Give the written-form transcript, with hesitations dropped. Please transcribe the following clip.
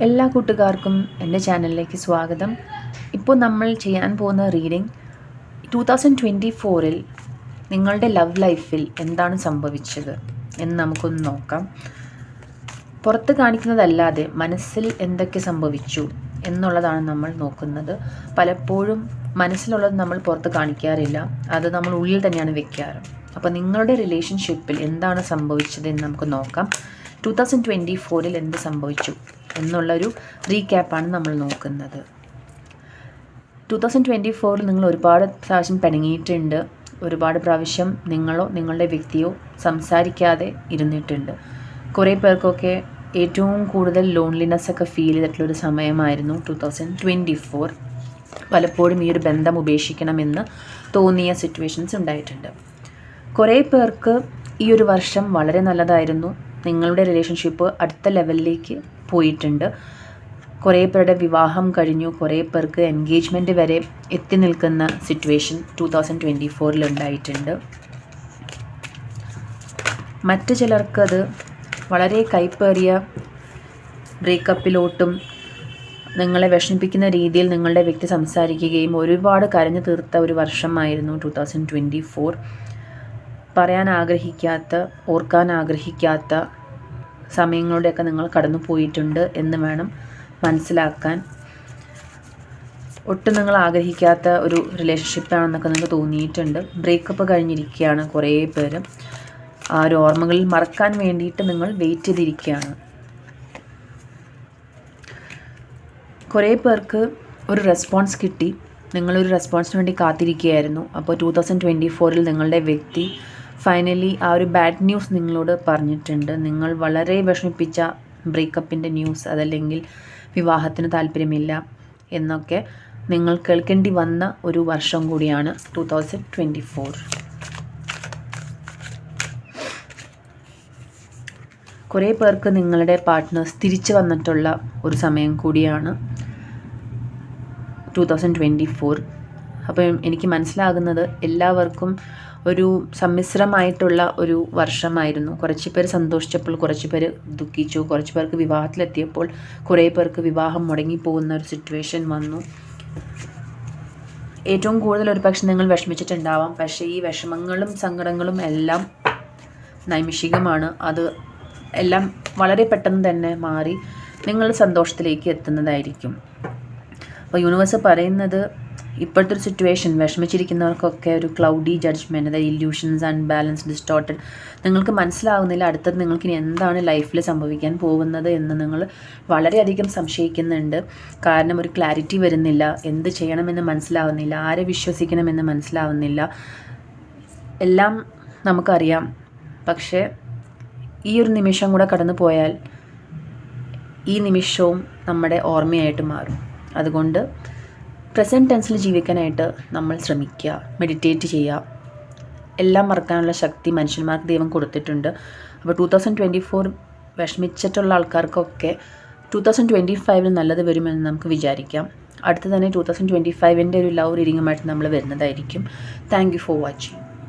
എല്ലാ കൂട്ടുകാർക്കും എൻ്റെ ചാനലിലേക്ക് സ്വാഗതം. ഇപ്പോൾ നമ്മൾ ചെയ്യാൻ പോകുന്ന റീഡിംഗ് 2024 നിങ്ങളുടെ ലവ് ലൈഫിൽ എന്താണ് സംഭവിച്ചത് എന്ന് നമുക്കൊന്ന് നോക്കാം. പുറത്ത് കാണിക്കുന്നതല്ലാതെ മനസ്സിൽ എന്തൊക്കെ സംഭവിച്ചു എന്നുള്ളതാണ് നമ്മൾ നോക്കുന്നത്. പലപ്പോഴും മനസ്സിലുള്ളത് നമ്മൾ പുറത്ത് കാണിക്കാറില്ല, അത് നമ്മൾ ഉള്ളിൽ തന്നെയാണ് വെക്കാറ്. അപ്പോൾ നിങ്ങളുടെ റിലേഷൻഷിപ്പിൽ എന്താണ് സംഭവിച്ചത് എന്ന് നമുക്ക് നോക്കാം. 2024 എന്ത് സംഭവിച്ചു എന്നുള്ളൊരു റീക്യാപ്പാണ് നമ്മൾ നോക്കുന്നത്. 2024 നിങ്ങൾ ഒരുപാട് പ്രാവശ്യം പിണങ്ങിയിട്ടുണ്ട്, ഒരുപാട് പ്രാവശ്യം നിങ്ങളോ നിങ്ങളുടെ വ്യക്തിയോ സംസാരിക്കാതെ ഇരുന്നിട്ടുണ്ട്. കുറേ പേർക്കൊക്കെ ഏറ്റവും കൂടുതൽ ലോൺലിനെസ്സൊക്കെ ഫീൽ ചെയ്തിട്ടുള്ളൊരു സമയമായിരുന്നു 2024. പലപ്പോഴും ഈ ഒരു ബന്ധം ഉപേക്ഷിക്കണമെന്ന് തോന്നിയ സിറ്റുവേഷൻസ് ഉണ്ടായിട്ടുണ്ട്. കുറേ പേർക്ക് ഈ ഒരു വർഷം വളരെ നല്ലതായിരുന്നു. നിങ്ങളുടെ റിലേഷൻഷിപ്പ് അടുത്ത ലെവലിലേക്ക് പോയിട്ടുണ്ട്. കുറേ പേരുടെ വിവാഹം കഴിഞ്ഞു, കുറേ പേർക്ക് എൻഗേജ്മെൻറ്റ് വരെ എത്തി നിൽക്കുന്ന സിറ്റുവേഷൻ 2024 ഉണ്ടായിട്ടുണ്ട്. മറ്റു ചിലർക്കത് വളരെ കൈപ്പേറിയ ബ്രേക്കപ്പിലോട്ടും നിങ്ങളെ വിഷമിപ്പിക്കുന്ന രീതിയിൽ നിങ്ങളുടെ വ്യക്തി സംസാരിക്കുകയും ഒരുപാട് കരഞ്ഞു തീർത്ത ഒരു വർഷമായിരുന്നു 2024. പറയാൻ ആഗ്രഹിക്കാത്ത, ഓർക്കാൻ ആഗ്രഹിക്കാത്ത സമയങ്ങളുടെയൊക്കെ നിങ്ങൾ കടന്നു പോയിട്ടുണ്ട് എന്ന് വേണം മനസ്സിലാക്കാൻ. ഒട്ടും നിങ്ങൾ ആഗ്രഹിക്കാത്ത ഒരു റിലേഷൻഷിപ്പാണെന്നൊക്കെ നിങ്ങൾക്ക് തോന്നിയിട്ടുണ്ട്. ബ്രേക്കപ്പ് കഴിഞ്ഞിരിക്കുകയാണ് കുറേ പേര്. ആ ഒരു ഓർമ്മകളിൽ മറക്കാൻ വേണ്ടിയിട്ട് നിങ്ങൾ വെയിറ്റ് ചെയ്തിരിക്കുകയാണ്. കുറേ പേർക്ക് ഒരു റെസ്പോൺസ് കിട്ടി, നിങ്ങളൊരു റെസ്പോൺസിന് വേണ്ടി കാത്തിരിക്കുകയായിരുന്നു. അപ്പോൾ 2024 നിങ്ങളുടെ വ്യക്തി ഫൈനലി ആ ഒരു ബാഡ് ന്യൂസ് നിങ്ങളോട് പറഞ്ഞിട്ടുണ്ട്. നിങ്ങൾ വളരെ വിഷമിപ്പിച്ച ബ്രേക്കപ്പിൻ്റെ ന്യൂസ്, അതല്ലെങ്കിൽ വിവാഹത്തിന് താല്പര്യമില്ല എന്നൊക്കെ നിങ്ങൾ കേൾക്കേണ്ടി വന്ന ഒരു വർഷം കൂടിയാണ് 2024. കുറേ പേർക്ക് നിങ്ങളുടെ പാർട്ട്നേഴ്സ് തിരിച്ചു വന്നിട്ടുള്ള ഒരു സമയം കൂടിയാണ് 2024. അപ്പോൾ എനിക്ക് മനസ്സിലാകുന്നത് എല്ലാവർക്കും ഒരു സമ്മിശ്രമായിട്ടുള്ള ഒരു വർഷമായിരുന്നു. കുറച്ച് പേര് സന്തോഷിച്ചപ്പോൾ കുറച്ച് പേര് ദുഃഖിച്ചു, കുറച്ച് പേർക്ക് വിവാഹത്തിലെത്തിയപ്പോൾ കുറേ പേർക്ക് വിവാഹം മുടങ്ങിപ്പോകുന്ന ഒരു സിറ്റുവേഷൻ വന്നു. ഏറ്റവും കൂടുതൽ ഒരു പക്ഷേ നിങ്ങൾ വിഷമിച്ചിട്ടുണ്ടാവാം. പക്ഷേ ഈ വിഷമങ്ങളും സങ്കടങ്ങളും എല്ലാം നൈമിഷികമാണ്. അത് എല്ലാം വളരെ പെട്ടെന്ന് തന്നെ മാറി നിങ്ങൾ സന്തോഷത്തിലേക്ക് എത്തുന്നതായിരിക്കും. അപ്പോൾ യൂണിവേഴ്സ് പറയുന്നത് ഇപ്പോഴത്തെ ഒരു സിറ്റുവേഷൻ വിഷമിച്ചിരിക്കുന്നവർക്കൊക്കെ ഒരു ക്ലൗഡി ജഡ്ജ്മെൻറ്റ്, അതായത് ഇല്യൂഷൻസ്, അൺബാലൻസ്, ഡിസ്റ്റോർട്ടഡ്, നിങ്ങൾക്ക് മനസ്സിലാവുന്നില്ല അടുത്തത് നിങ്ങൾക്കിനി എന്താണ് ലൈഫിൽ സംഭവിക്കാൻ പോകുന്നത് എന്ന് നിങ്ങൾ വളരെയധികം സംശയിക്കുന്നുണ്ട്. കാരണം ഒരു ക്ലാരിറ്റി വരുന്നില്ല, എന്ത് ചെയ്യണമെന്ന് മനസ്സിലാവുന്നില്ല, ആരെ വിശ്വസിക്കണമെന്ന് മനസ്സിലാവുന്നില്ല. എല്ലാം നമുക്കറിയാം, പക്ഷേ ഈ ഒരു നിമിഷം കൂടെ കടന്നു പോയാൽ ഈ നിമിഷവും നമ്മുടെ ഓർമ്മയായിട്ട് മാറും. അതുകൊണ്ട് പ്രസൻറ്റ് ടെൻസിൽ ജീവിക്കാനായിട്ട് നമ്മൾ ശ്രമിക്കുക, മെഡിറ്റേറ്റ് ചെയ്യുക. എല്ലാം മറക്കാനുള്ള ശക്തി മനുഷ്യന്മാർക്ക് ദൈവം കൊടുത്തിട്ടുണ്ട്. അപ്പോൾ 2024 വിഷമിച്ചിട്ടുള്ള ആൾക്കാർക്കൊക്കെ 2025 നല്ലത് വരുമെന്ന് നമുക്ക് വിചാരിക്കാം. അടുത്ത് തന്നെ 2025 ഒരു ലവ് റീഡിങ്ങുമായിട്ട് നമ്മൾ വരുന്നതായിരിക്കും. Thank you for watching.